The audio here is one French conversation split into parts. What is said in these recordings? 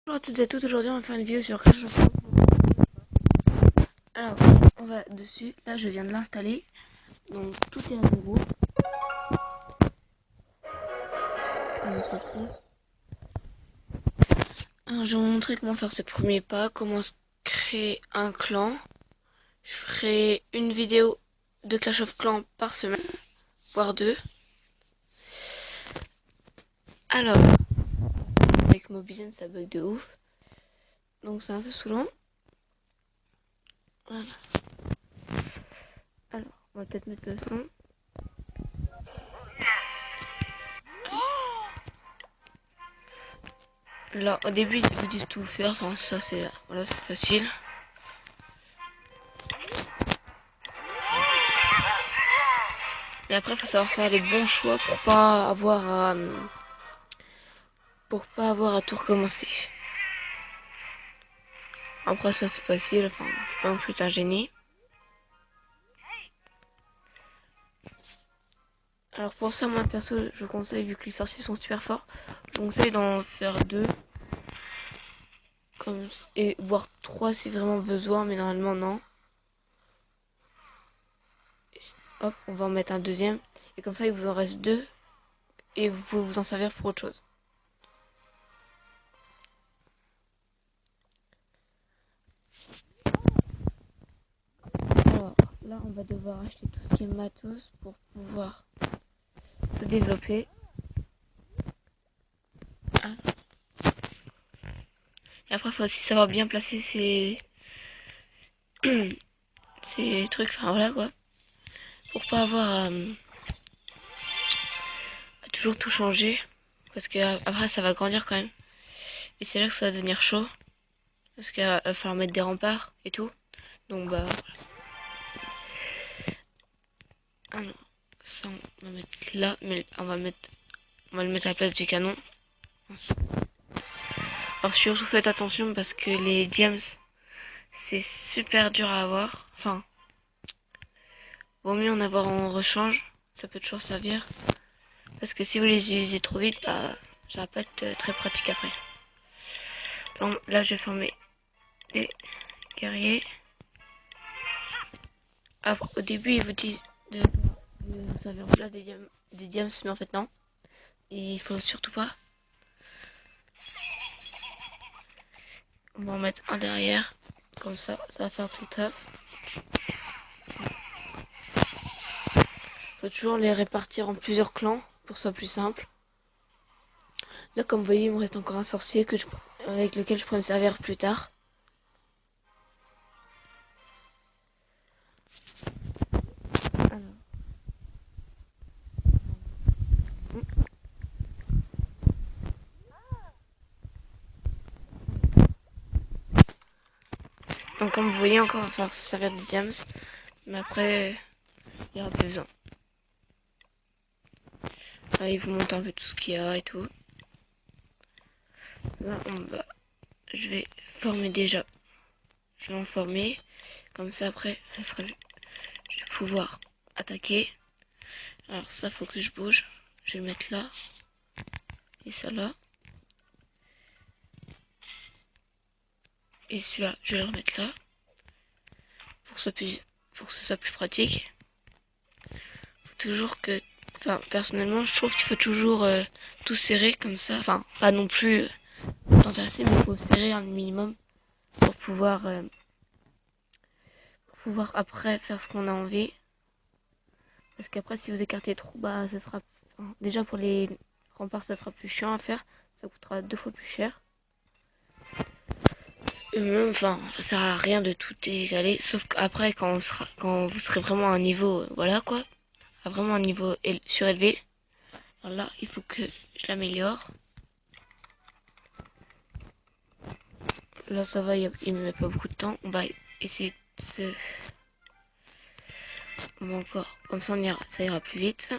Bonjour à toutes et à tous, aujourd'hui on va faire une vidéo sur Clash of Clans. Alors, on va dessus, là je viens de l'installer, donc tout est à zéro. Alors je vais vous montrer comment faire ce premier pas, comment se créer un clan. Je ferai une vidéo de Clash of Clans par semaine, voire deux. Alors, avec Mobizen ça bug de ouf, donc c'est un peu saoulant. Voilà. Alors, on va peut-être mettre le son. Là, au début, il faut du tout faire. Enfin, ça, c'est voilà, c'est facile. Mais après, il faut savoir faire les bons choix pour pas avoir à tout recommencer. Après, ça, c'est facile. Enfin, faut pas non plus être un génie. Alors pour ça, moi perso, je conseille, vu que les sorciers sont super forts, je conseille d'en faire deux. Et voire trois si vraiment besoin, mais normalement non. Hop, on va en mettre un deuxième. Et comme ça, il vous en reste deux. Et vous pouvez vous en servir pour autre chose. Alors là, on va devoir acheter tout ce qui est matos pour pouvoir se développer. Ah. Et après, il faut aussi savoir bien placer ces trucs, enfin voilà quoi. Pour pas avoir à toujours tout changer. Parce que après, ça va grandir quand même. Et c'est là que ça va devenir chaud. Parce qu'il va falloir mettre des remparts et tout. Donc bah... Ah non, ça on va mettre là, mais on va le mettre à la place du canon. Alors surtout faites attention parce que les diams, c'est super dur à avoir. Enfin, vaut mieux en avoir en rechange. Ça peut toujours servir. Parce que si vous les utilisez trop vite, bah, ça va pas être très pratique après. Donc, là, je vais former des guerriers. Alors, au début, ils vous disent de servir en place des diams, mais en fait non. Et il faut surtout pas. On va en mettre un derrière. Comme ça, ça va faire tout le taf. Faut toujours les répartir en plusieurs clans pour que ce soit plus simple. Là, comme vous voyez, il me reste encore un sorcier avec lequel je pourrais me servir plus tard. Donc comme vous voyez, encore il va falloir se servir de diams. Mais après, il n'y aura plus besoin. Là, il vous montre un peu tout ce qu'il y a et tout. Là, je vais former déjà. Je vais en former. Comme ça, après, ça sera... Je vais pouvoir attaquer. Alors ça, faut que je bouge. Je vais le mettre là. Et ça là. Et celui-là, je vais le remettre là. Pour que ce soit plus pratique. Faut toujours que... Enfin, personnellement, je trouve qu'il faut toujours tout serrer comme ça. Enfin, pas non plus entasser, mais il faut serrer un minimum pour pouvoir après faire ce qu'on a envie. Parce qu'après, si vous écartez trop, bah, ça sera... Enfin, déjà, pour les remparts, ça sera plus chiant à faire. Ça coûtera 2 fois plus cher. Et même, enfin, ça sert à rien de tout égaler. Sauf qu'après, quand vous serez vraiment à un niveau, voilà quoi. À vraiment un niveau surélevé. Alors là, il faut que je l'améliore. Là, ça va, il me met pas beaucoup de temps. On va essayer de se... On va encore, comme ça, ça ira plus vite.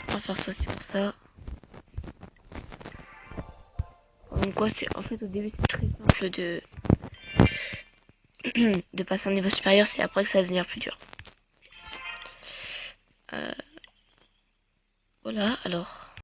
On va faire ça aussi pour ça. Donc quoi, en fait, au début, c'est très simple de passer à un niveau supérieur. C'est après que ça va devenir plus dur.